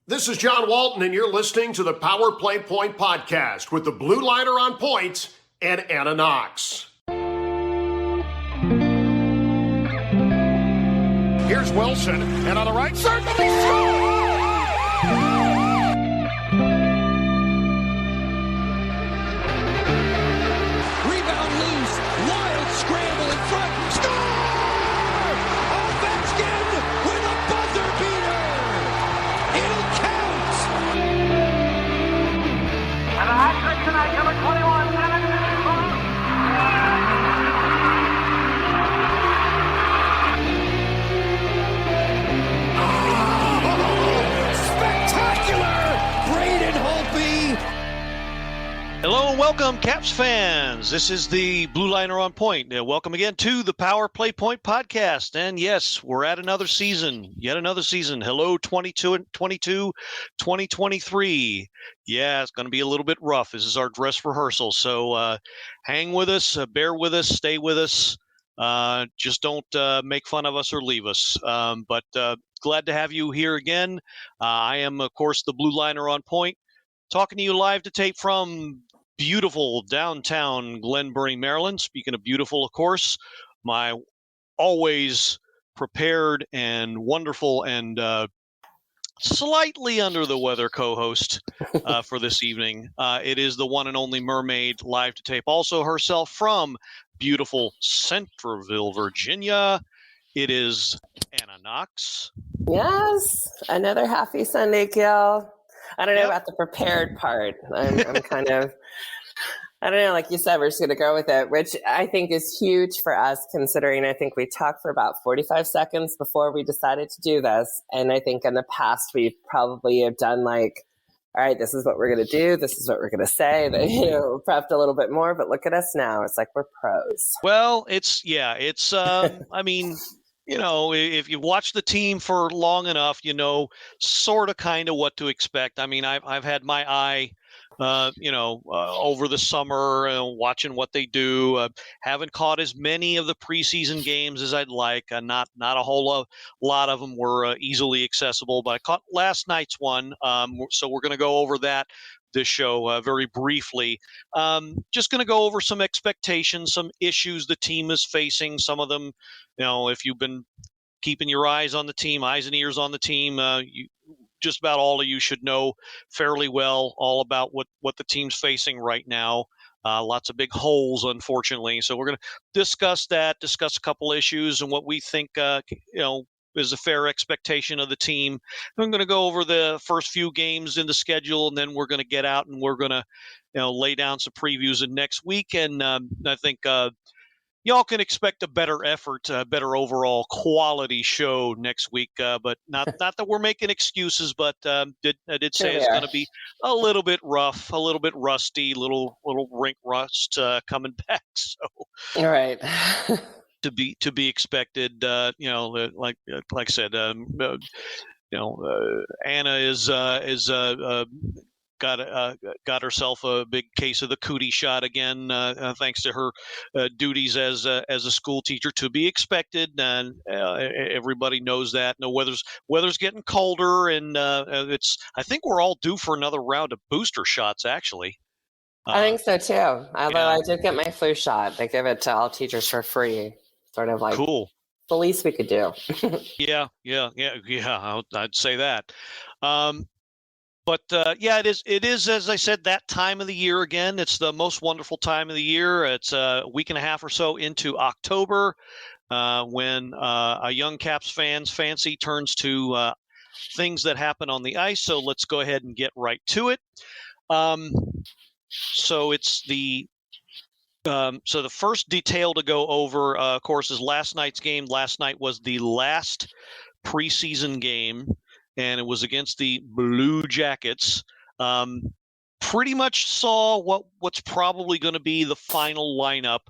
This is John Walton, and you're listening to the Power Play Point podcast with the Blueliner on point and Anna Knox. Here's Wilson, and on the right side, he Rebound loose, wild scramble in front, score! Ovechkin with a buzzer beater! It'll count! And a hat trick tonight, number 21, Spectacular! Braden Holtby! Hello and welcome, Caps fans. This is the Blueliner on Point. Welcome again to the Power Play Point podcast. And yes, we're at another season, yet another season. Hello, 2023. Yeah, it's going to be a little bit rough. This is our dress rehearsal. So hang with us, bear with us, stay with us. Just don't make fun of us or leave us. But glad to have you here again. I am, of course, the Blueliner on Point, talking to you live to tape from beautiful downtown Glenbury, Maryland. Speaking of beautiful, of course, my always prepared and wonderful and slightly under the weather co-host for this evening. It is the one and only Mermaid, live to tape also herself from beautiful Centerville, Virginia. It is Anna Knox. Yes, another happy Sunday, Gil. I don't know about the prepared part. I'm kind of, I don't know, like you said, we're just going to go with it, which I think is huge for us, considering I think we talked for about 45 seconds before we decided to do this. And I think in the past, we probably have done like, all right, this is what we're going to do. This is what we're going to say. That, prepped a little bit more, but look at us now. It's like we're pros. Well, I mean, if you watch the team for long enough, sort of kind of what to expect. I mean, I've had my eye, over the summer, watching what they do. Haven't caught as many of the preseason games as I'd like. Not a whole lot of them were easily accessible, but I caught last night's one. So we're going to go over that this show very briefly. Just going to go over some expectations, some issues the team is facing. Some of them, if you've been keeping your eyes on the team, eyes and ears on the team, just about all of you should know fairly well all about what the team's facing right now. Lots of big holes, unfortunately. So we're going to discuss a couple issues and what we think, is a fair expectation of the team. I'm going to go over the first few games in the schedule, and then we're going to get out and we're going to, lay down some previews in next week. And I think y'all can expect a better effort, a better overall quality show next week. But not that we're making excuses, but I did say it's going to be a little bit rough, a little bit rusty, little rink rust coming back. So, All right. to be expected. Like I said, Anna is got herself a big case of the cootie shot again, thanks to her duties as a school teacher. To be expected, and everybody knows that. No, weather's getting colder, and I think we're all due for another round of booster shots, actually. I think so too. Although I did get my flu shot. They give it to all teachers for free. Sort of like cool. The least we could do. Yeah. I'd say that. But it is, as I said, that time of the year again. It's the most wonderful time of the year. It's a week and a half or so into October, when a young Caps fan's fancy turns to things that happen on the ice. So let's go ahead and get right to it. So it's the first detail to go over, of course, is last night's game. Last night was the last preseason game, and it was against the Blue Jackets. Pretty much saw what's probably going to be the final lineup.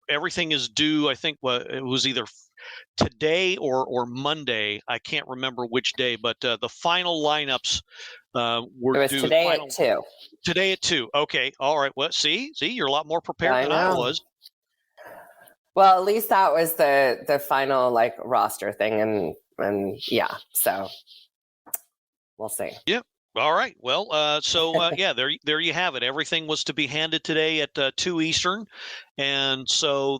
Everything is due. I think it was either today or Monday. I can't remember which day, but the final lineups were it was due today at 2. Today at 2. Okay. All right. Well, see, you're a lot more prepared than I was. Well, at least that was the final like roster thing, and And yeah, so we'll see. Yep. All right. Well, there you have it. Everything was to be handed today at 2 Eastern. And so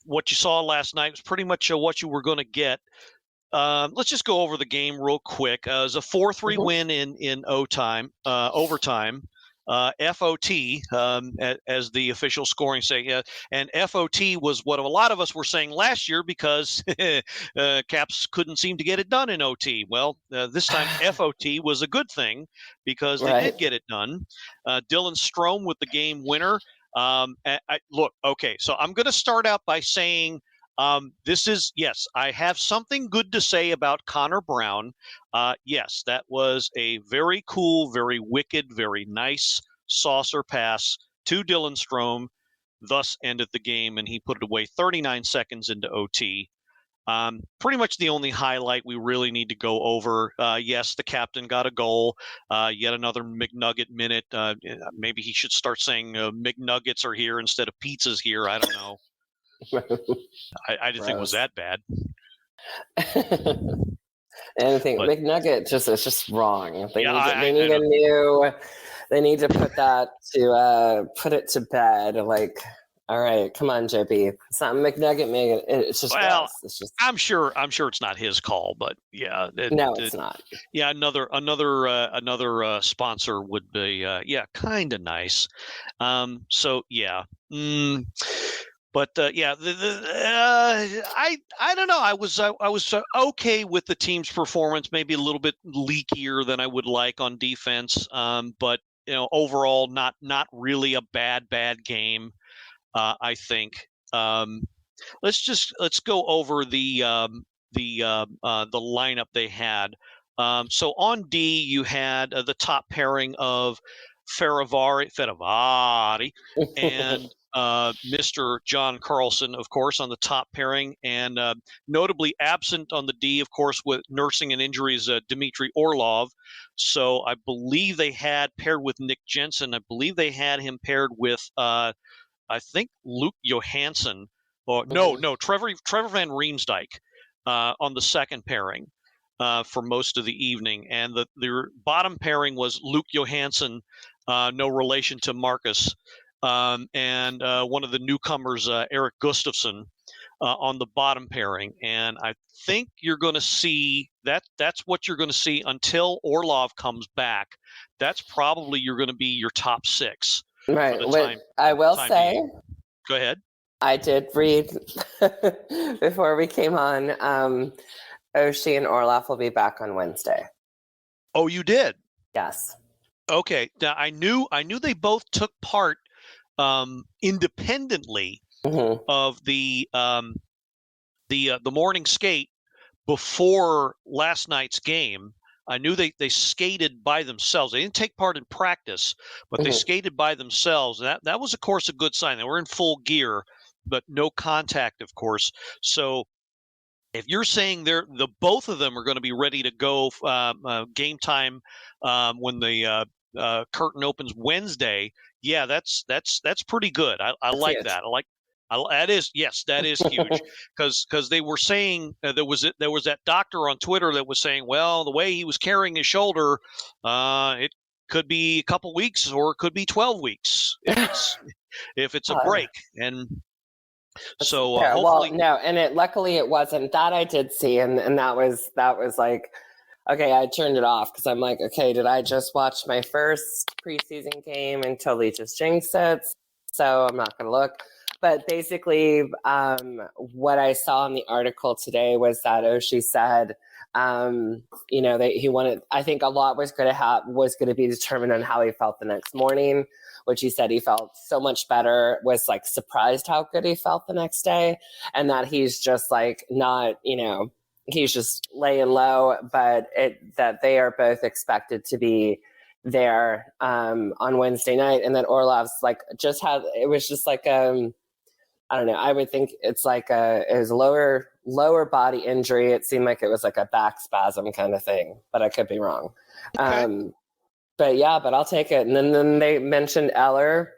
what you saw last night was pretty much what you were going to get. Let's just go over the game real quick. It was a 4-3 win in overtime. FOT, as the official scoring say, and FOT was what a lot of us were saying last year because Caps couldn't seem to get it done in OT. Well, this time FOT was a good thing because they did get it done. Dylan Strome with the game winner. Look, okay, so I'm going to start out by saying yes, I have something good to say about Connor Brown. Yes, that was a very cool, very wicked, very nice saucer pass to Dylan Strome, thus ended the game, and he put it away 39 seconds into OT. Pretty much the only highlight we really need to go over. Yes, the captain got a goal. Yet another McNugget minute. Maybe he should start saying McNuggets are here instead of pizzas here. I don't know. I didn't think it was that bad. Anything McNugget it's just wrong. They need to put it to bed. Like, all right, come on, JP. It's not McNugget. It's just it's just. I'm sure it's not his call, but yeah, it's not. Yeah, another sponsor would be kind of nice. So yeah. But I don't know. I was okay with the team's performance. Maybe a little bit leakier than I would like on defense. But overall, not really a bad game. I think. Let's go over the lineup they had. So on D, you had the top pairing of Ferravari and Mr. John Carlson, of course, on the top pairing, and notably absent on the D, of course, with nursing and injuries, Dmitry Orlov. So I believe they had paired with Nick Jensen. I believe they had him paired with, I think, Luke Johansson. Or no, Trevor Van Riemsdyk on the second pairing for most of the evening. And the bottom pairing was Luke Johansson, no relation to Marcus, and one of the newcomers, Eric Gustafsson, on the bottom pairing. And I think you're going to see that's what you're going to see until Orlov comes back. That's probably you're going to be your top six. Right. I will say, go ahead. I did read before we came on. Oshie and Orlov will be back on Wednesday. Oh, you did? Yes. Okay. Now I knew they both took part independently of the morning skate before last night's game. I knew they skated by themselves. They didn't take part in practice, but they skated by themselves. That was, of course, a good sign. They were in full gear, but no contact, of course. So if you're saying the both of them are going to be ready to go game time when the curtain opens Wednesday, yeah, that's pretty good. I like that. That is huge because they were saying there was that doctor on Twitter that was saying, well, the way he was carrying his shoulder, it could be a couple weeks or it could be 12 weeks if it's a break. And so hopefully, luckily it wasn't. That I did see, and that was like, okay, I turned it off because I'm like, okay, did I just watch my first preseason game and totally just jinxed it? So I'm not going to look. But basically, what I saw in the article today was that Oshie said, he wanted. I think a lot was going to be determined on how he felt the next morning, which he said he felt so much better. Was like surprised how good he felt the next day, and that he's just like not, he's just laying low. But that they are both expected to be there on Wednesday night, and then Orlov's like it was just like I don't know. I would think it's like it was a lower body injury. It seemed like it was like a back spasm kind of thing, but I could be wrong. Okay. But I'll take it. And then they mentioned Eller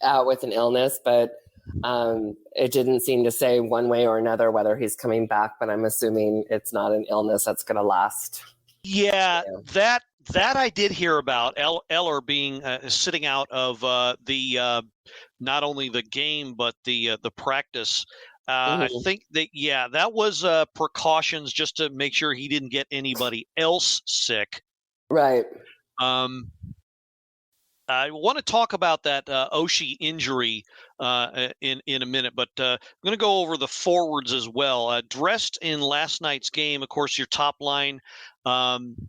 out with an illness, but It didn't seem to say one way or another whether he's coming back, but I'm assuming it's not an illness that's going to last. Yeah, that I did hear about. Eller being sitting out of the not only the game but the practice. I think that was precautions just to make sure he didn't get anybody else sick. Right. I want to talk about that Oshie injury in a minute, but I'm going to go over the forwards as well. Dressed in last night's game, of course, your top line, Dylan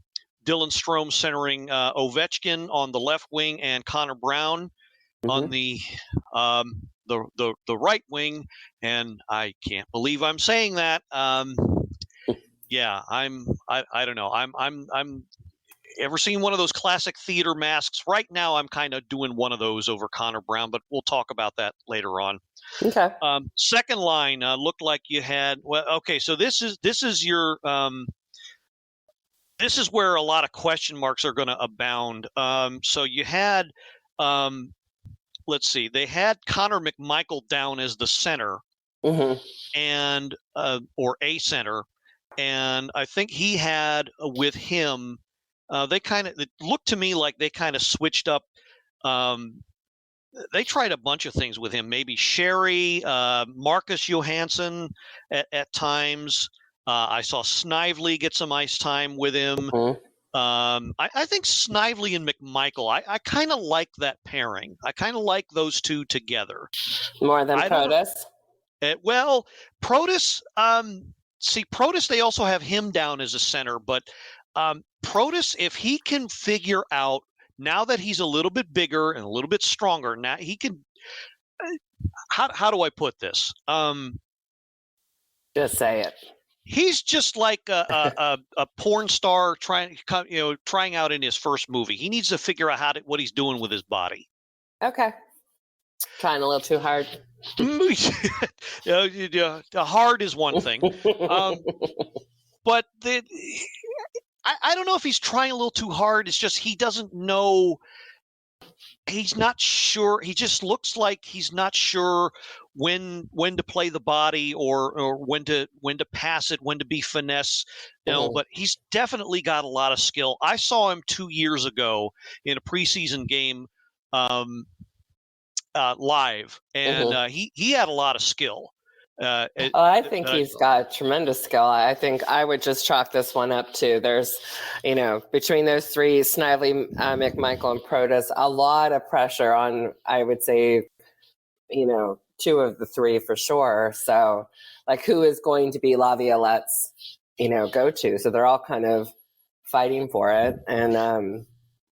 Strome centering Ovechkin on the left wing and Connor Brown on the right wing, and I can't believe I'm saying that. Yeah, I don't know. I'm ever seen one of those classic theater masks? Right now, I'm kind of doing one of those over Connor Brown, but we'll talk about that later on. Okay. Second line looked like you had. Well, okay, so this is your. This is where a lot of question marks are going to abound. So you had, let's see, they had Connor McMichael down as the center, and or a center, and I think he had with him. It looked to me like they kind of switched up. They tried a bunch of things with him. Maybe Sherry, Marcus Johansson at times. I saw Snively get some ice time with him. I think Snively and McMichael, I kind of like that pairing. I kind of like those two together. More than Protus? Well, Protus, Protus, they also have him down as a center, but Protus, if he can figure out, now that he's a little bit bigger and a little bit stronger, now he can. How do I put this? Just say it. He's just like a porn star trying out in his first movie. He needs to figure out what he's doing with his body. Okay. Trying a little too hard. Hard is one thing, but I don't know if he's trying a little too hard. It's just he doesn't know. He's not sure. He just looks like he's not sure when to play the body or when to pass it, when to be finesse. But he's definitely got a lot of skill. I saw him 2 years ago in a preseason game live, and he had a lot of skill. I think he's got tremendous skill. I think I would just chalk this one up to there's, between those three, Snively, McMichael, and Protus, a lot of pressure on, I would say, two of the three for sure. So, like, who is going to be Laviolette's, go-to? So they're all kind of fighting for it. And,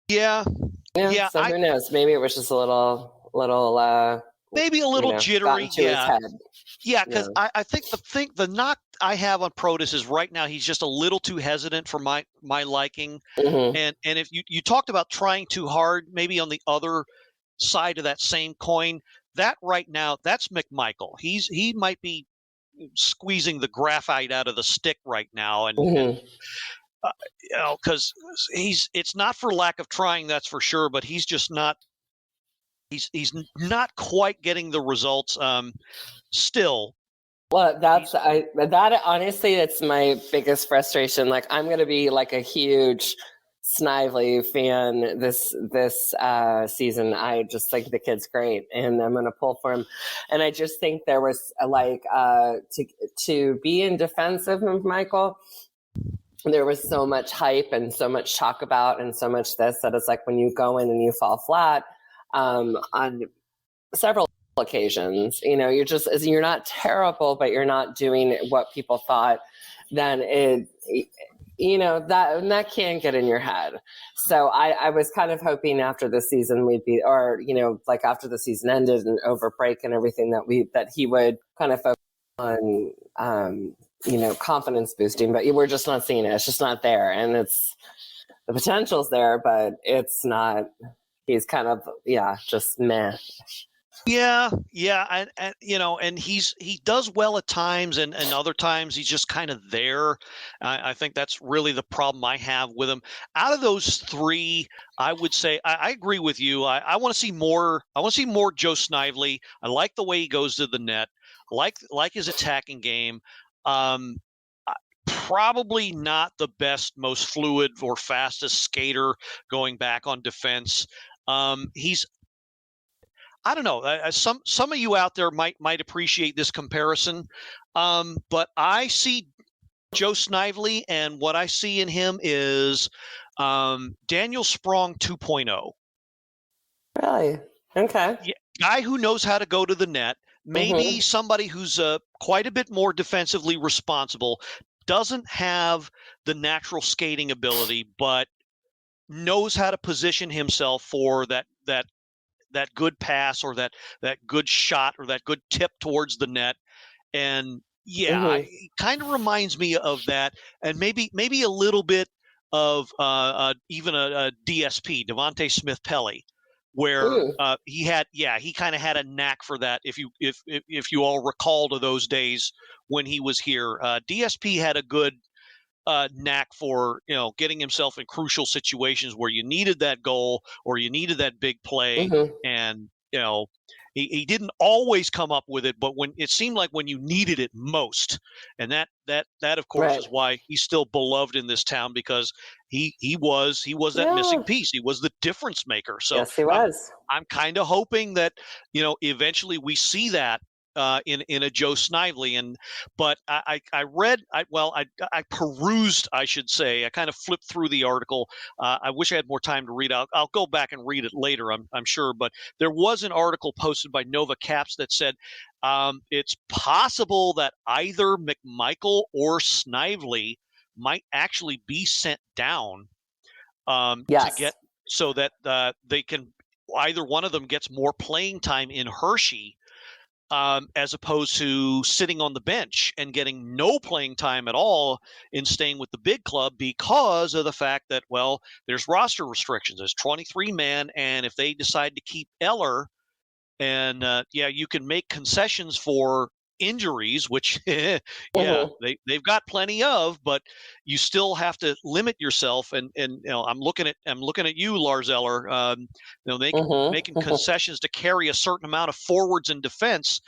so who knows? Maybe it was just a little maybe a little jittery. Yeah, because I think the knock I have on Protus is right now he's just a little too hesitant for my liking. And if you talked about trying too hard, maybe on the other side of that same coin, that right now that's McMichael. He might be squeezing the graphite out of the stick right now, and because it's not for lack of trying, that's for sure, but he's just not. He's not quite getting the results still. Well, that honestly, it's my biggest frustration. Like, I'm going to be like a huge Snively fan this season. I just think the kid's great, and I'm going to pull for him. And I just think there was to be in defense of Michael. There was so much hype and so much talk about and so much this that it's like when you go in and you fall flat. On several occasions, you're not terrible, but you're not doing what people thought, then that can get in your head. So I was kind of hoping after the season after the season ended and over break and everything that he would kind of focus on, confidence boosting, but we're just not seeing it. It's just not there. And the potential's there, but it's not. He's kind of, just meh. Yeah, yeah, and and he does well at times, and other times he's just kind of there. I think that's really the problem I have with him. Out of those three, I would say I agree with you. I want to see more. I want to see more Joe Snively. I like the way he goes to the net. Like his attacking game. Um, Probably not the best, most fluid or fastest skater going back on defense. He's I don't know. Some of you out there might appreciate this comparison, but I see Joe Snively, and what I see in him is Daniel Sprong 2.0. Really? Okay. Yeah, guy who knows how to go to the net. Maybe somebody who's quite a bit more defensively responsible. Doesn't have the natural skating ability, but knows how to position himself for that good pass or that good shot or that good tip towards the net. And yeah, Mm-hmm. it kind of reminds me of that, and maybe a little bit of even a DSP, Devontae Smith Pelly, where Mm. he kind of had a knack for that. If you all recall to those days when he was here, DSP had a good knack for getting himself in crucial situations where you needed that goal or you needed that big play, Mm-hmm. and he didn't always come up with it, but when it seemed like when you needed it most, and that of course Right. is why he's still beloved in this town, because he was that Yeah. missing piece. He was the difference maker. So Yes, he I'm was. I'm kind of hoping that eventually we see that in a Joe Snively. But I read, I perused, I should say. I kind of flipped through the article. I wish I had more time to read. I'll go back and read it later, I'm sure. But there was an article posted by Nova Caps that said it's possible that either McMichael or Snively might actually be sent down to Yes. get, so that they can, either one of them gets more playing time in Hershey, as opposed to sitting on the bench and getting no playing time at all in staying with the big club, because of the fact that, well, there's roster restrictions. There's 23 man, and if they decide to keep Eller, and you can make concessions for injuries, which Mm-hmm. they've got plenty of, but you still have to limit yourself. And I'm looking at you, Lars Eller, making Mm-hmm. concessions to carry a certain amount of forwards and defense.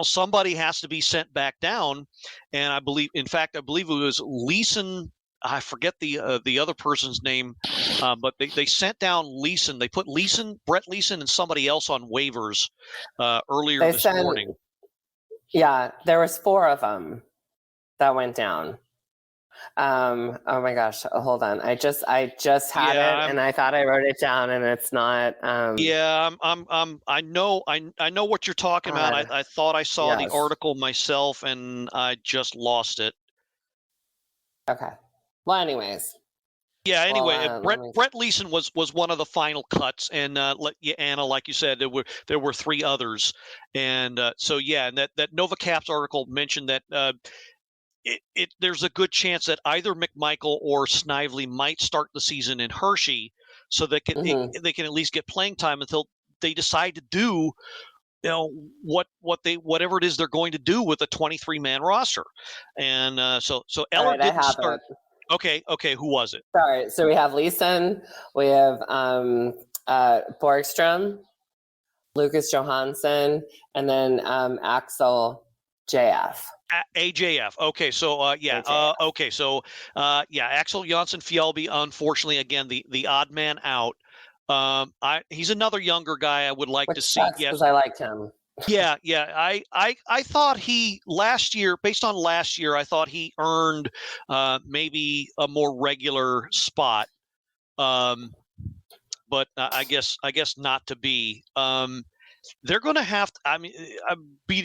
Somebody has to be sent back down, and I believe it was Leeson. I forget the other person's name, but they sent down Leeson. They put Brett Leeson, and somebody else on waivers earlier They this sent, morning. yeah, there was 4 of them that went down. Oh my gosh, hold on. I just had it, and I thought I wrote it down, and it's not. I know what you're talking about. God. I thought I saw the Yes. article myself, and I just lost it. Okay. Well, anyways. Yeah. Anyway, Well, Brett Leeson was one of the final cuts, and Anna, like you said, there were 3 others, and so yeah, and that Nova Caps article mentioned that there's a good chance that either McMichael or Snively might start the season in Hershey, so they can at least get playing time until they decide to do whatever it is they're going to do with a 23 man roster, and so Eller right, I didn't have start. it. Okay, who was it? Sorry. So we have Leeson, we have Borgstrom, Lucas Johansson, and then Axel JF. AJF. Okay, so AJF. okay, so Axel Janssen Fjellby, unfortunately, again the odd man out. He's another younger guy I would like Which to see. sucks, because I liked him. Yeah. I thought he last year, based on last year, I thought he earned maybe a more regular spot. But I guess not to be. They're going to have to, I mean,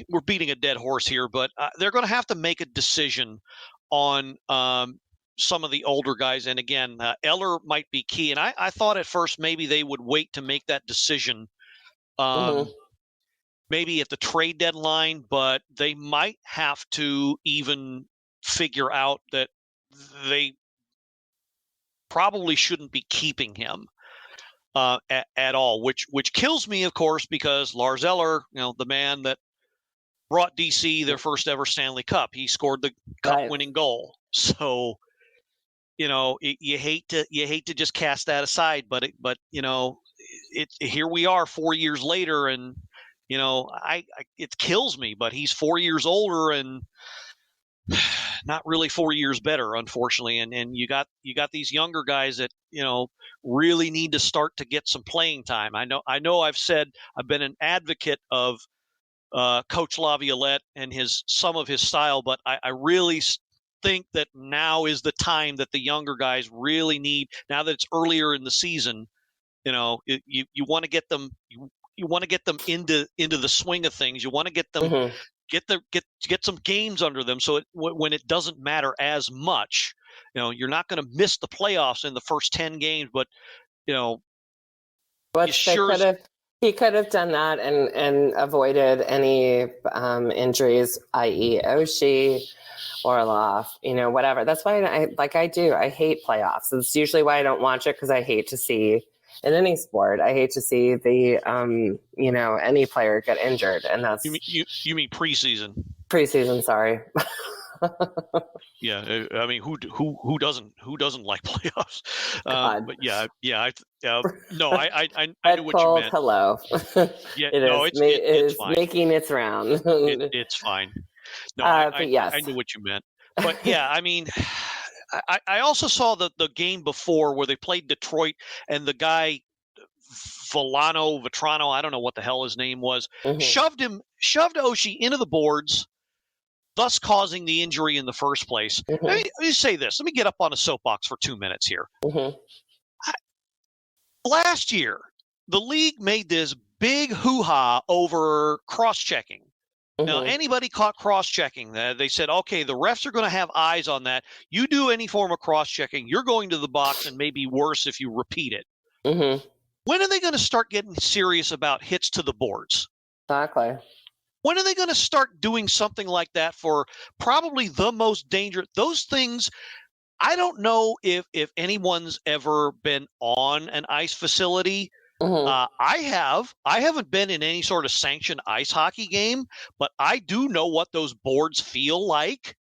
we're beating a dead horse here, but they're going to have to make a decision on some of the older guys. And again, Eller might be key. And I thought at first maybe they would wait to make that decision maybe at the trade deadline, but they might have to even figure out that they probably shouldn't be keeping him. at all, which kills me, of course, because Lars Eller, the man that brought DC their first ever Stanley Cup, he scored the cup-winning goal. So, you hate to just cast that aside, but here we are 4 years later, and it kills me. But he's 4 years older and not really 4 years better, unfortunately. And you got these younger guys that really need to start to get some playing time. I know I've been an advocate of Coach Laviolette and some of his style, but I really think that now is the time that the younger guys really need. Now that it's earlier in the season, you want to get them. You want to get them into the swing of things. You want to get them get some games under them, so when it doesn't matter as much. You're not going to miss the playoffs in the first 10 games, but he could have done that and avoided any injuries, i.e. Oshie, Orlov, whatever. That's why I hate playoffs. It's usually why I don't watch it, because I hate to see, in any sport, I hate to see the any player get injured, and that's you mean preseason. Preseason, sorry. Yeah, I mean, who doesn't like playoffs? But yeah, no, I knew what you meant. Hello. Yeah, it's fine. Making its round. It's fine. No, yes. I knew what you meant. But yeah, I mean, I also saw the game before where they played Detroit, and the guy Vetrano, I don't know what the hell his name was, shoved Oshie into the boards, thus causing the injury in the first place. Let me say this. Let me get up on a soapbox for 2 minutes here. Last year, the league made this big hoo-ha over cross-checking. Now, anybody caught cross-checking, they said, okay, the refs are going to have eyes on that. You do any form of cross-checking, you're going to the box, and maybe worse if you repeat it. When are they going to start getting serious about hits to the boards? Exactly. When are they going to start doing something like that for probably the most dangerous? Those things, I don't know if anyone's ever been on an ice facility. I haven't been in any sort of sanctioned ice hockey game, but I do know what those boards feel like.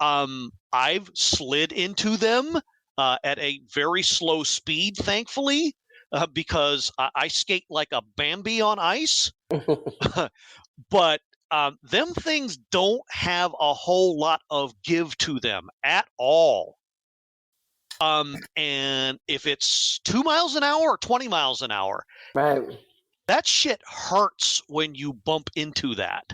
I've slid into them at a very slow speed, thankfully, because I skate like a Bambi on ice. But them things don't have a whole lot of give to them at all. And if it's 2 miles an hour or 20 miles an hour, right, that shit hurts when you bump into that.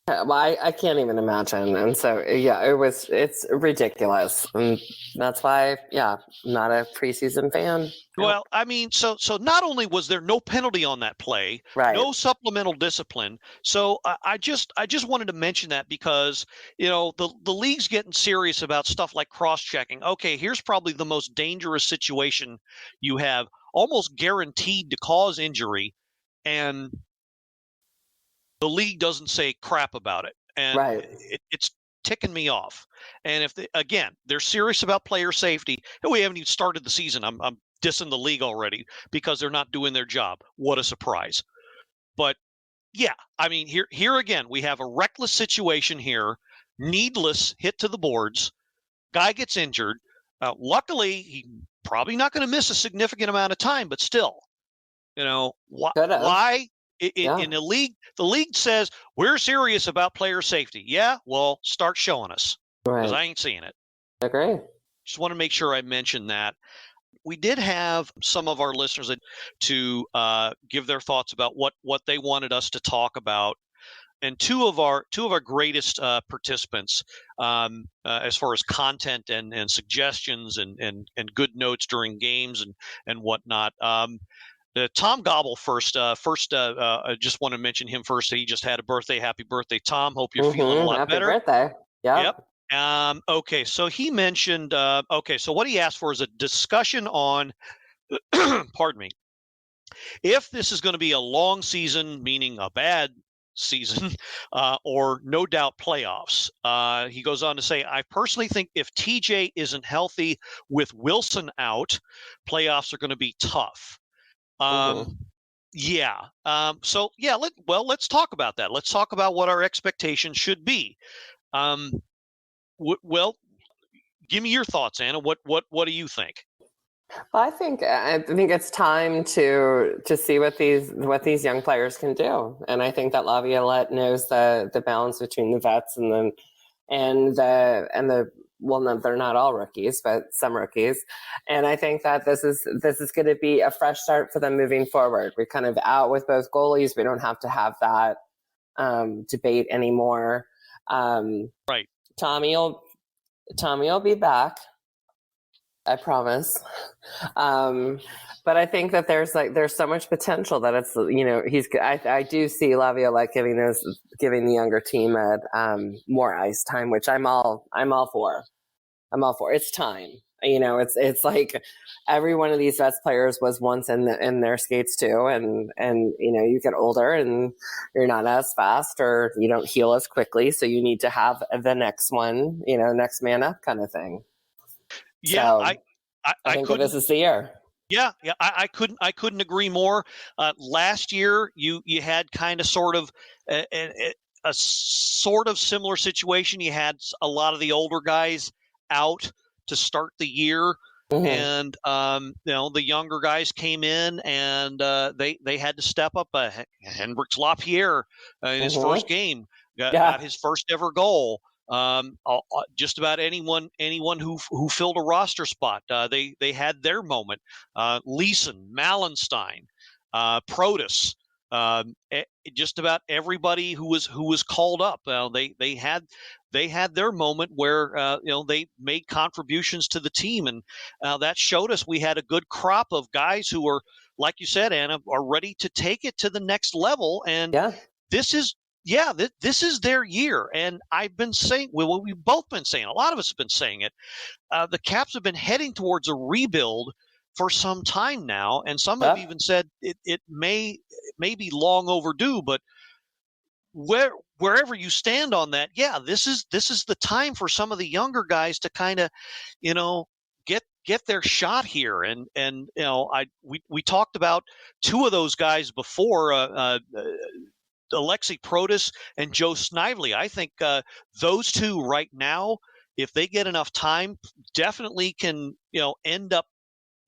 Well, I can't even imagine. And so, yeah, it's ridiculous. And that's why, I'm not a preseason fan. Well, I mean, so not only was there no penalty on that play, right, no supplemental discipline. So I just wanted to mention that because, the league's getting serious about stuff like cross-checking. Okay, here's probably the most dangerous situation you have, almost guaranteed to cause injury, and the league doesn't say crap about it. And right, it's ticking me off. And if they're serious about player safety, and we haven't even started the season. I'm dissing the league already because they're not doing their job. What a surprise. But yeah, I mean, here again, we have a reckless situation here, needless hit to the boards. Guy gets injured. Luckily, he's probably not going to miss a significant amount of time, but still, why? In the league says we're serious about player safety. Yeah, well, start showing us, because I ain't seeing it. Agree. Just want to make sure I mention that. We did have some of our listeners to give their thoughts about what they wanted us to talk about, and two of our greatest participants, as far as content and suggestions and good notes during games and whatnot. Tom Gobble first. I just want to mention him first. He just had a birthday. Happy birthday, Tom. Hope you're feeling a lot better. Happy birthday. Yep. Okay, so he mentioned, so what he asked for is a discussion on, pardon me, if this is going to be a long season, meaning a bad season, or no doubt playoffs. He goes on to say, I personally think if TJ isn't healthy with Wilson out, playoffs are going to be tough. Mhm. Yeah. So yeah, let's talk about that. Let's talk about what our expectations should be. Um, well, give me your thoughts, Anna. What do you think? Well, I think it's time to see what these young players can do, and I think that Laviolette knows the balance between the vets and the well, no, they're not all rookies, but some rookies, and I think that this is going to be a fresh start for them moving forward. We're kind of out with both goalies. We don't have to have that debate anymore. Right. Tommy will Tommy will be back. I promise. Um, but I think that there's so much potential that it's I do see Laviolette giving the younger team more ice time, which I'm all for. I'm all for. It's time. It's like every one of these vets players was once in their skates too, and you get older and you're not as fast or you don't heal as quickly, so you need to have the next one, next man up kind of thing. Yeah, So I think that couldn't. this is the year. Yeah, I couldn't agree more. Last year, you had kind of sort of a sort of similar situation. You had a lot of the older guys out to start the year, Mhm. and the younger guys came in and they had to step up. Hendrix Lapierre in his first Mhm. game got Yeah. his first ever goal. Just about anyone who filled a roster spot, they had their moment. Leeson, Malenstein, Protus, just about everybody who was called up. They had their moment where they made contributions to the team, and that showed us we had a good crop of guys who are, like you said, Anna, are ready to take it to the next level. And Yeah. this is this is their year. And I've been saying, well, we've both been saying, a lot of us have been saying it. The Caps have been heading towards a rebuild for some time now, and some have Yeah. even said it may be long overdue. But wherever you stand on that, yeah, this is the time for some of the younger guys to kind of, get their shot here. And we talked about two of those guys before. Alexei Protas and Joe Snively. I think those two right now, if they get enough time, definitely can end up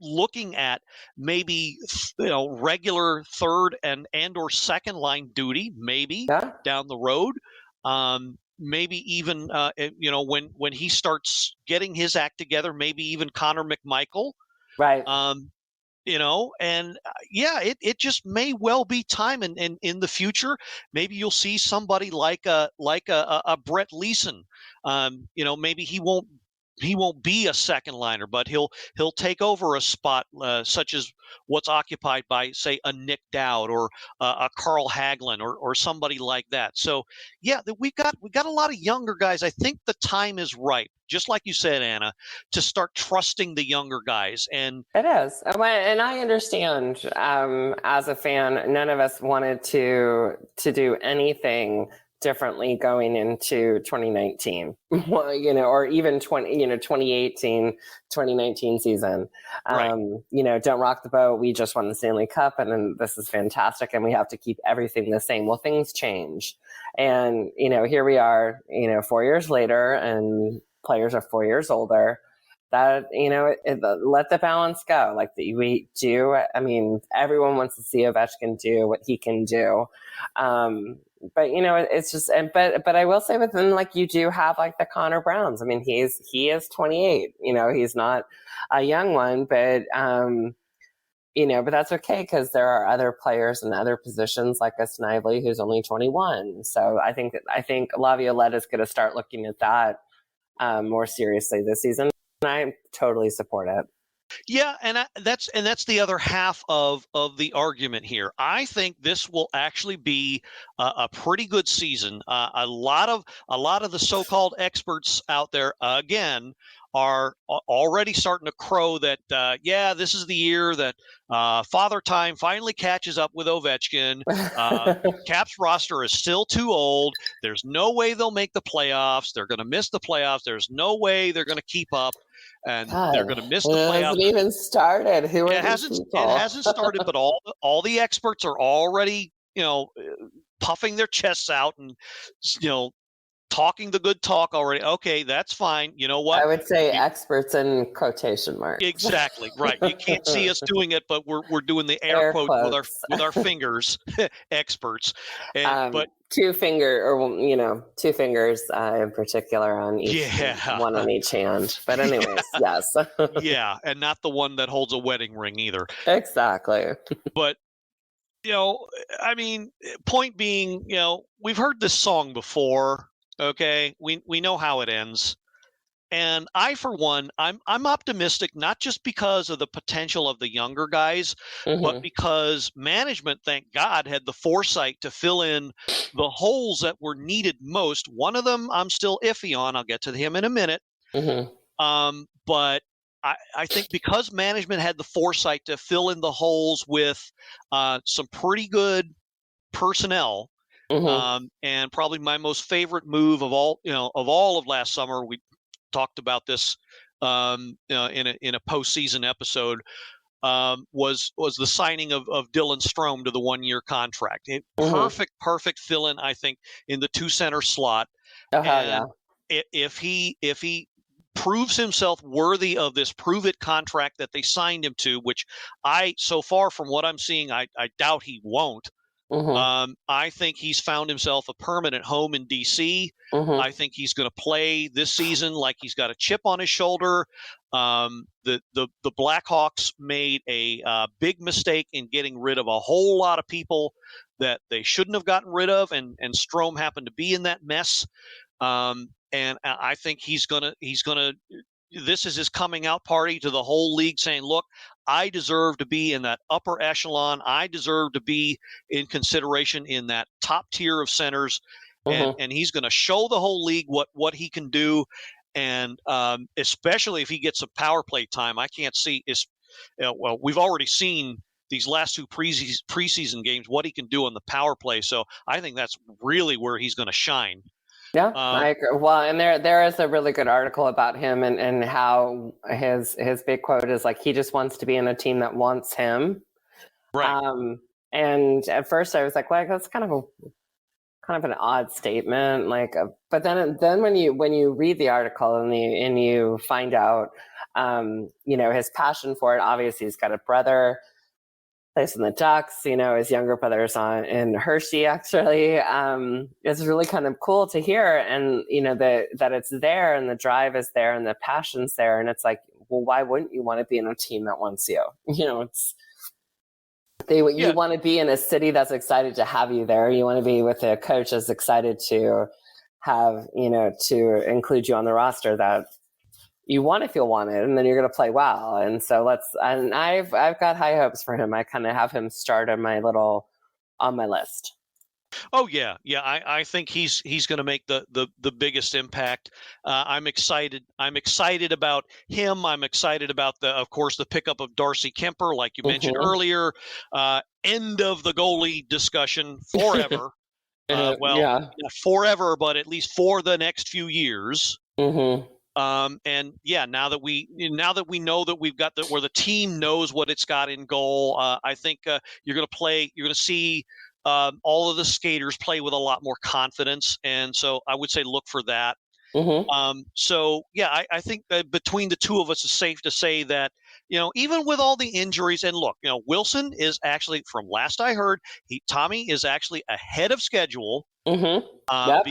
looking at maybe regular third and or second line duty, maybe Yeah. down the road. Maybe even when he starts getting his act together, maybe even Connor McMichael. Right. And yeah, it just may well be time, and in the future, maybe you'll see somebody like a Brett Leeson. Maybe he won't be a second liner, but he'll take over a spot such as what's occupied by, say, a Nick Dowd or a Carl Hagelin or somebody like that. So yeah, we've got a lot of younger guys. I think the time is ripe, just like you said, Anna, to start trusting the younger guys. And It is. And I understand, as a fan, none of us wanted to do anything differently going into 2019, well, or even 2018, 2019 season. Right. Don't rock the boat. We just won the Stanley Cup, and then this is fantastic, and we have to keep everything the same. Well, things change, and here we are, 4 years later, and players are 4 years older. That let the balance go. Like we do. I mean, everyone wants to see Ovechkin do what he can do. But it's just, but I will say with them, like, you do have like the Connor Browns. I mean, he is 28. He's not a young one, but but that's okay, because there are other players in other positions like a Snively who's only 21. So I think Laviolette is going to start looking at that more seriously this season. And I totally support it. Yeah, and that's the other half of the argument here. I think this will actually be a pretty good season. A lot of the so-called experts out there, again, are already starting to crow that this is the year that Father Time finally catches up with Ovechkin. Caps roster is still too old. There's no way they'll make the playoffs. They're going to miss the playoffs. There's no way they're going to keep up. and they're God, going to miss it the hasn't playoffs. even started. Who are It these hasn't people? it hasn't started, but all the experts are already, puffing their chests out and, you know, talking the good talk already. Okay, that's fine. You know what? I would say experts in quotation marks. Exactly right. You can't see us doing it, but we're doing the air Air quotes quotes. with our fingers, experts. But two fingers in particular on each, yeah, one on each hand. But anyways, yes, yeah, and not the one that holds a wedding ring either. exactly. But I mean, point being, we've heard this song before. Okay, we know how it ends. And I, for one, I'm optimistic, not just because of the potential of the younger guys, but Hmm. because management, thank God, had the foresight to fill in the holes that were needed most. One of them I'm still iffy on. I'll get to him in a minute. Hmm. But I think because management had the foresight to fill in the holes with some pretty good personnel, Hmm. and probably my most favorite move of all of last summer. We talked about this in a postseason episode. Was the signing of Dylan Strome to the 1-year contract? Hmm. Perfect fill in, I think, in the 2 center slot. Oh hell yeah. And if he proves himself worthy of this prove it contract that they signed him to, which so far from what I'm seeing, I doubt he won't. Hmm. I think he's found himself a permanent home in DC. Hmm. I think he's going to play this season like he's got a chip on his shoulder. The Blackhawks made a big mistake in getting rid of a whole lot of people that they shouldn't have gotten rid of, and Strome happened to be in that mess. And I think he's gonna. This is his coming out party to the whole league, saying, "Look, I deserve to be in that upper echelon. I deserve to be in consideration in that top tier of centers," and Hmm. he's going to show the whole league what he can do, and especially if he gets some power play time. I can't see is well, we've already seen these last 2 preseason games what he can do on the power play. So I think that's really where he's going to shine. Yeah, Um, I agree. Well, and there is a really good article about him and how his big quote is like he just wants to be in a team that wants him. right. And at first I was like, well, that's kind of an odd statement. Like, but then when you read the article and you find out, his passion for it. Obviously, he's got a brother plays in the Ducks, his younger brother's in Hershey, actually. It's really kind of cool to hear. And, that it's there and the drive is there and the passion's there. And it's like, well, why wouldn't you want to be in a team that wants you? You want to be in a city that's excited to have you there. You want to be with a coach that's excited to have, to include you on the roster that you want if you'll want it, and then you're going to play well. And so and I've got high hopes for him. I kind of have him start on my list. Oh yeah. I think he's going to make the biggest impact. I'm excited. I'm excited about him. I'm excited about of course, the pickup of Darcy Kemper, like you mentioned earlier. End of the goalie discussion forever. Well, Yeah. not forever, but at least for the next few years. Mm-hmm. And yeah, now that we know that we've got where the team knows what it's got in goal, I think you're going to see all of the skaters play with a lot more confidence. And so I would say look for that. Mm-hmm. So yeah, I think that between the two of us, it's safe to say that, even with all the injuries, and look, Wilson is actually, from last I heard, Tommy is actually ahead of schedule. Mm-hmm. Yep.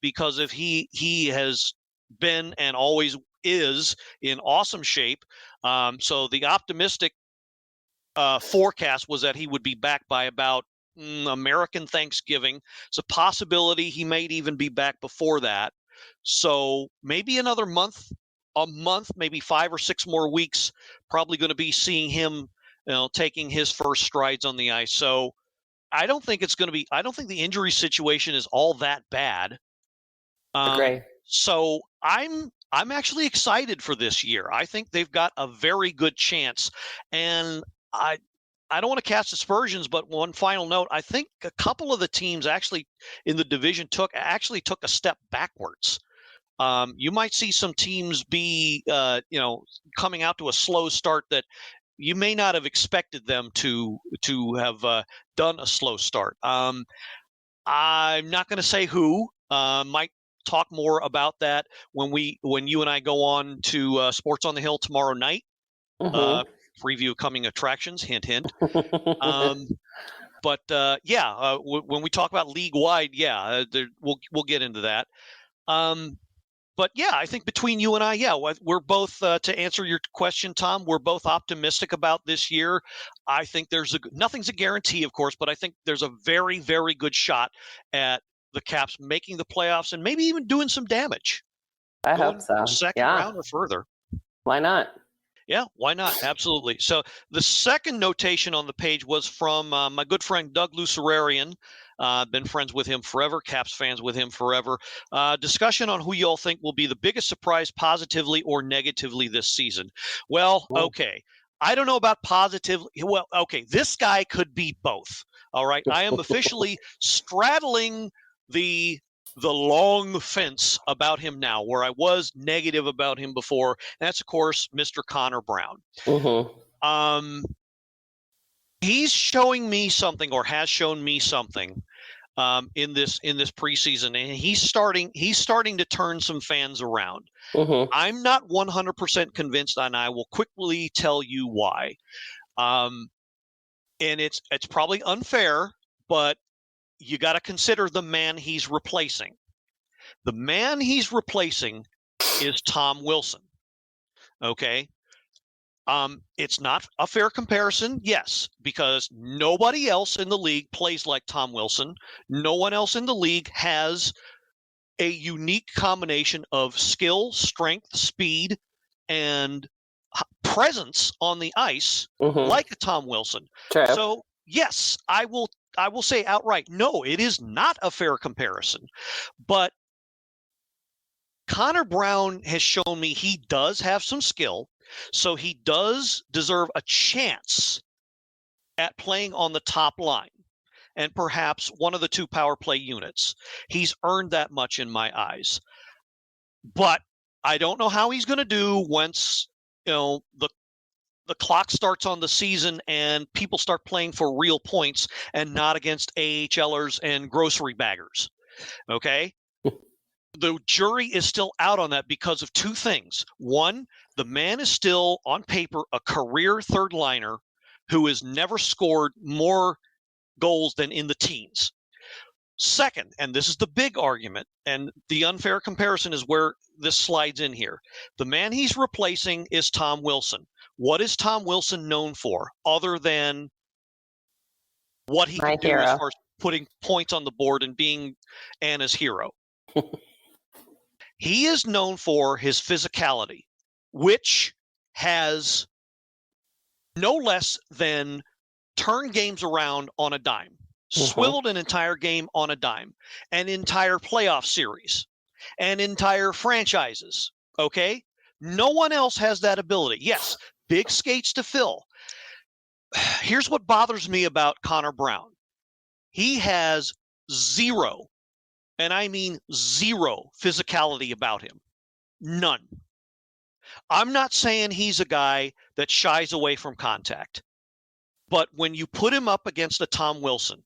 Because of he has been and always is in awesome shape. So the optimistic forecast was that he would be back by about American Thanksgiving. It's a possibility he might even be back before that. So maybe another month, maybe 5 or 6 more weeks, probably going to be seeing him, taking his first strides on the ice. So I don't think the injury situation is all that bad. Agree. So I'm actually excited for this year. I think they've got a very good chance. And I don't want to cast aspersions, but one final note, I think a couple of the teams actually in the division took a step backwards. You might see some teams be, coming out to a slow start that you may not have expected them to have done a slow start. I'm not going to say who. Might talk more about that when you and I go on to Sports on the Hill tomorrow night. Preview coming attractions. Hint, hint. But when we talk about league wide, we'll get into that. But yeah, I think between you and I, we're both, to answer your question, Tom, we're both optimistic about this year. I think nothing's a guarantee, of course, but I think there's a very, very good shot at the Caps making the playoffs and maybe even doing some damage. I hope so. Second round or further. Why not? Yeah, why not? Absolutely. So the second notation on the page was from my good friend Doug Lucerarian. Been friends with him forever, Caps fans with him forever. Discussion on who you all think will be the biggest surprise positively or negatively this season. Well, okay. I don't know about positively. Well, okay, this guy could be both. All right. I am officially straddling the long fence about him now, where I was negative about him before. And that's, of course, Mr. Connor Brown. He's showing me something, or has shown me something, in this preseason, and he's starting to turn some fans around. I'm not 100% convinced, and I will quickly tell you why. And it's probably unfair, but you got to consider the man he's replacing. The man he's replacing is Tom Wilson. Okay. It's not a fair comparison, yes, because nobody else in the league plays like Tom Wilson. No one else in the league has a unique combination of skill, strength, speed, and presence on the ice like a Tom Wilson. True. So, yes, I will say outright, no, it is not a fair comparison. But Connor Brown has shown me he does have some skill, so he does deserve a chance at playing on the top line and perhaps one of the two power play units. He's earned that much in my eyes. But I don't know how he's going to do once, the clock starts on the season and people start playing for real points and not against AHLers and grocery baggers. Okay? The jury is still out on that because of two things. One, the man is still, on paper, a career third liner who has never scored more goals than in the teens. Second, and this is the big argument, and the unfair comparison is where this slides in here. The man he's replacing is Tom Wilson. What is Tom Wilson known for other than what he can do as far as putting points on the board and being Anna's hero? He is known for his physicality, which has no less than turned games around on a dime, swiveled an entire game on a dime, an entire playoff series, and entire franchises. Okay? No one else has that ability. Yes, big skates to fill. Here's what bothers me about Connor Brown. He has zero, and I mean zero, physicality about him. None. I'm not saying he's a guy that shies away from contact. But when you put him up against a Tom Wilson,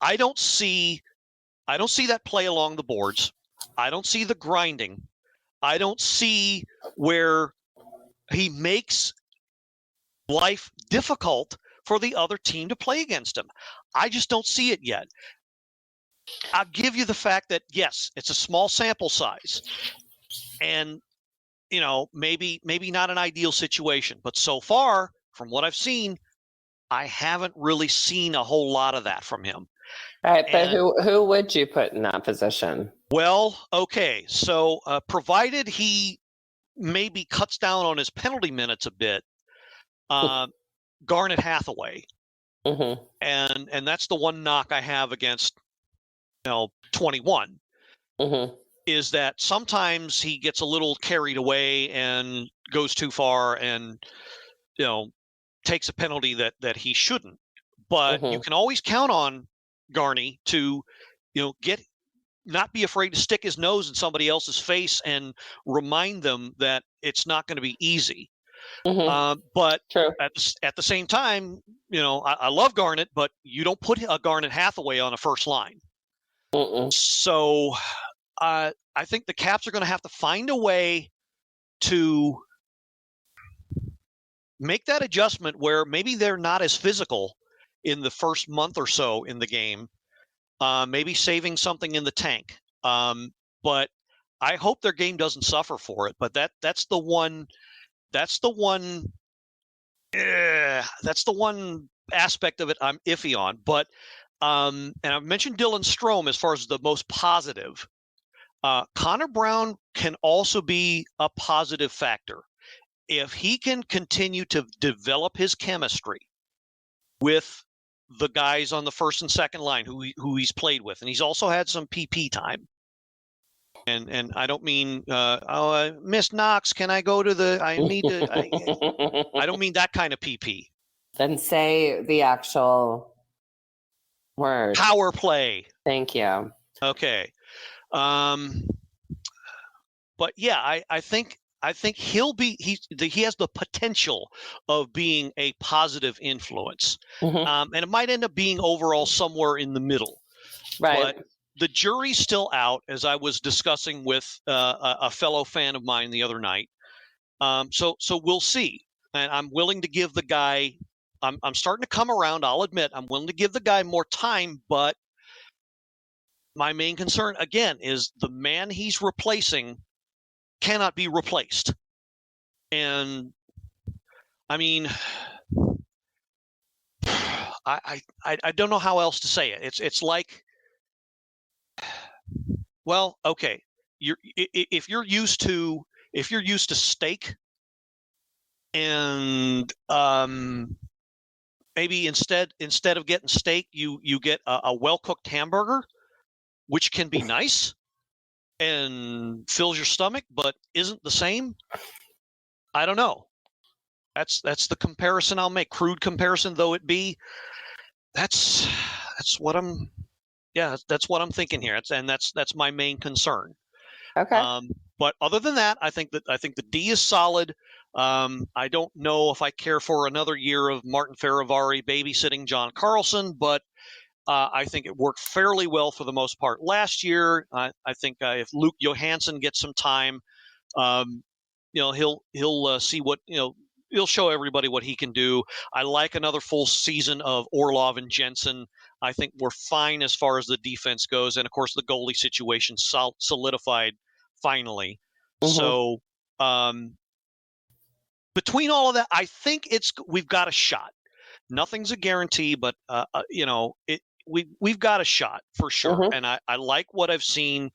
I don't see that play along the boards. I don't see the grinding. I don't see where he makes life difficult for the other team to play against him. I just don't see it yet. I'll give you the fact that, yes, it's a small sample size. And, maybe not an ideal situation. But so far, from what I've seen, I haven't really seen a whole lot of that from him. All right, but who would you put in that position? Well, okay, so provided he maybe cuts down on his penalty minutes a bit, Garnet Hathaway, and that's the one knock I have against 21, is that sometimes he gets a little carried away and goes too far and takes a penalty that he shouldn't. But you can always count on Garney to get not be afraid to stick his nose in somebody else's face and remind them that it's not going to be easy. But True. at the same time, I love Garnett, but you don't put a Garnett Hathaway on a first line. So I think the Caps are going to have to find a way to make that adjustment where maybe they're not as physical in the first month or so in the game, maybe saving something in the tank. But I hope their game doesn't suffer for it. But that's the one aspect of it I'm iffy on. But and I've mentioned Dylan Strome as far as the most positive. Connor Brown can also be a positive factor. If he can continue to develop his chemistry with the guys on the first and second line who he's played with, and he's also had some PP time. And I don't mean, Miss Knox, can I go to the? I need to. I don't mean that kind of PP. Then say the actual word. Power play. Thank you. Okay. But yeah, I think he'll be he has the potential of being a positive influence, and it might end up being overall somewhere in the middle. Right. But the jury's still out, as I was discussing with a fellow fan of mine the other night. So we'll see, and I'm willing to give the guy. I'm starting to come around. I'll admit I'm willing to give the guy more time, but my main concern again is the man he's replacing cannot be replaced. And I mean, I don't know how else to say it. It's like, well, okay, if you're used to steak, and maybe instead of getting steak, you get a well-cooked hamburger, which can be nice and fills your stomach, but isn't the same. I don't know. That's the comparison I'll make. Crude comparison though it be. That's what I'm thinking here. That's my main concern. Okay. But other than that, I think the D is solid. I don't know if I care for another year of Martin Farivari babysitting John Carlson, but I think it worked fairly well for the most part last year. I think if Luke Johansson gets some time, he'll see what he'll show everybody what he can do. I like another full season of Orlov and Jensen. I think we're fine as far as the defense goes, and of course the goalie situation solidified finally. So between all of that, I think we've got a shot. Nothing's a guarantee, but we've got a shot for sure. And I like what I've seen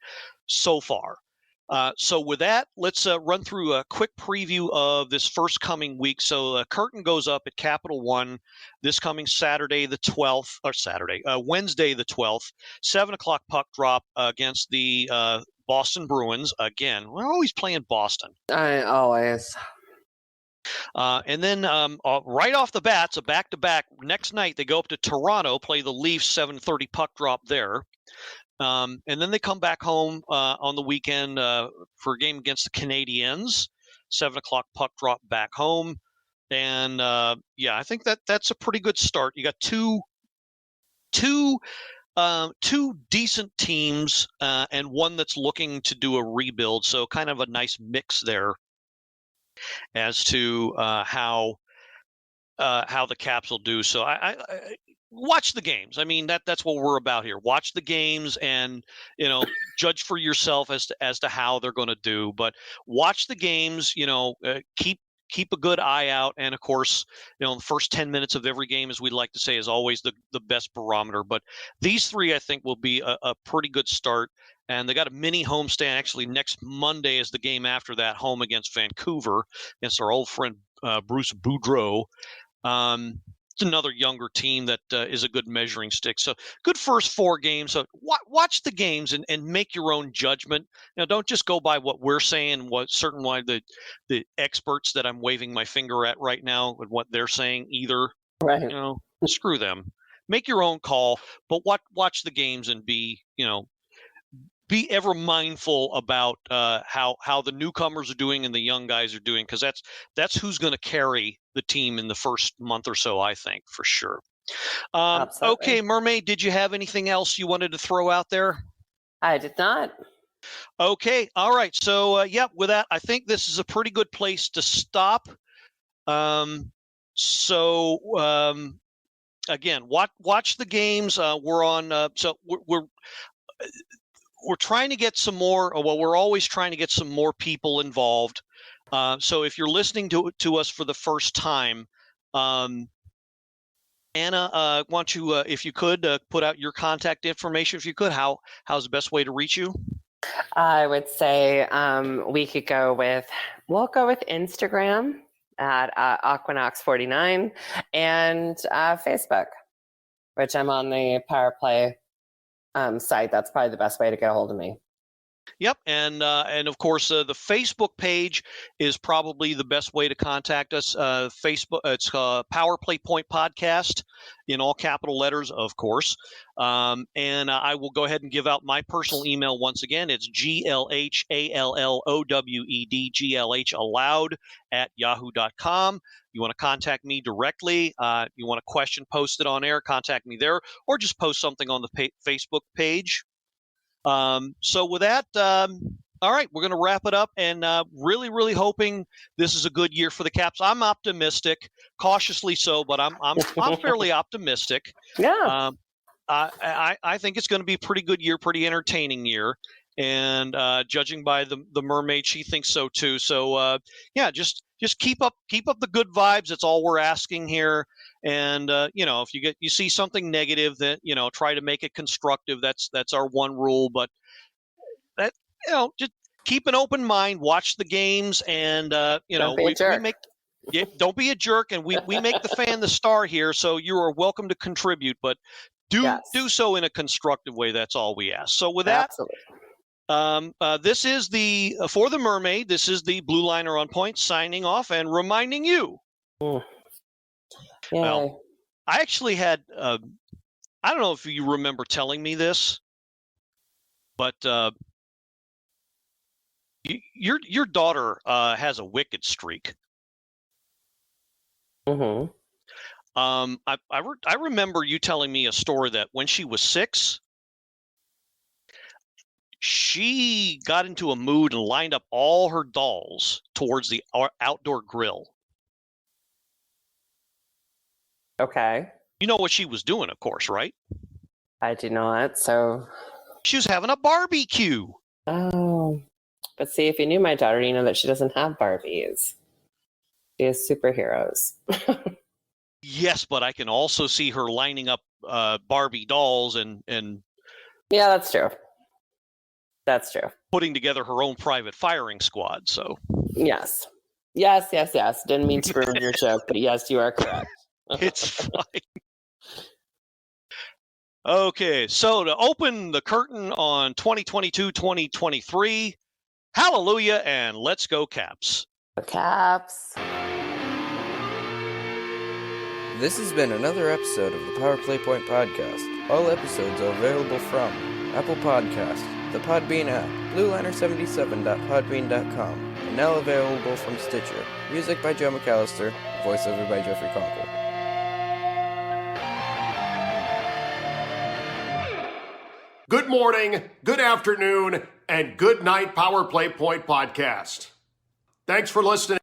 so far. So with that, let's run through a quick preview of this first coming week. So the curtain goes up at Capital One this coming Wednesday the 12th, 7:00 puck drop against the Boston Bruins. Again, we're always playing Boston. Always. And then right off the bat, so back-to-back, next night they go up to Toronto, play the Leafs, 7:30 puck drop there. And then they come back home on the weekend for a game against the Canadiens, 7:00 puck drop back home. And I think that's a pretty good start. You got two decent teams and one that's looking to do a rebuild. So kind of a nice mix there as to how the Caps will do. So I watch the games. I mean, that's what we're about here. Watch the games and judge for yourself as to how they're going to do. But watch the games. Keep a good eye out. And of course, the first 10 minutes of every game, as we like to say, is always the best barometer. But these three, I think, will be a pretty good start. And they got a mini homestand. Actually, next Monday is the game after that, home against Vancouver, against our old friend Bruce Boudreau. It's another younger team that is a good measuring stick. So good first four games. So watch the games and make your own judgment. Don't just go by what we're saying, why the experts that I'm waving my finger at right now and what they're saying either. Right. Screw them. Make your own call, but watch the games and be be ever mindful about how the newcomers are doing and the young guys are doing, because that's who's going to carry the team in the first month or so, I think, for sure. Absolutely. Okay, Mermaid, did you have anything else you wanted to throw out there? I did not. Okay, all right. So, with that, I think this is a pretty good place to stop. Again, watch the games. We're on. We're trying to get some more. Well, we're always trying to get some more people involved. So if you're listening to us for the first time, Anna, why don't you, if you could, put out your contact information, if you could. How's the best way to reach you? I would say we'll go with Instagram at Aquanox49 and Facebook, which I'm on the Power Play site. That's probably the best way to get a hold of me. Yep, and of course the Facebook page is probably the best way to contact us. Facebook, it's Power Play Point Podcast in all capital letters, of course. And I will go ahead and give out my personal email once again. It's glhallowed@yahoo.com. You want to contact me directly. You want a question posted on air, contact me there, or just post something on the Facebook page. So with that, all right, we're going to wrap it up, and really, really hoping this is a good year for the Caps. I'm optimistic, cautiously so, but I'm fairly optimistic. Yeah. I think it's going to be a pretty good year, pretty entertaining year, and judging by the Mermaid, she thinks so too. So just keep up the good vibes. That's all we're asking here. And if you see something negative, that try to make it constructive. That's our one rule. But that just keep an open mind, watch the games, and Don't be a jerk. don't be a jerk. And we make the fan the star here, so you are welcome to contribute, but do so in a constructive way. That's all we ask. So with that, absolutely. this is for the Mermaid. This is the Blueliner on Point signing off and reminding you. Well, I actually had, I don't know if you remember telling me this, but your daughter has a wicked streak. Mm-hmm. I remember you telling me a story that when she was 6, she got into a mood and lined up all her dolls towards the outdoor grill. Okay. You know what she was doing, of course, right? I do not. So she was having a barbecue. Oh, but see, if you knew my daughter, you know that she doesn't have Barbies. She has superheroes. Yes, but I can also see her lining up Barbie dolls and yeah, that's true. That's true. Putting together her own private firing squad. So yes. Didn't mean to ruin your joke, but yes, you are correct. It's fine. Okay, so to open the curtain on 2022-2023, hallelujah, and let's go Caps. The Caps. This has been another episode of the Power Play Point Podcast. All episodes are available from Apple Podcasts, the Podbean app, blueliner77.podbean.com, and now available from Stitcher. Music by Joe McAllister, voiceover by Jeffrey Conkle. Good morning, good afternoon, and good night, Power Play Point Podcast. Thanks for listening.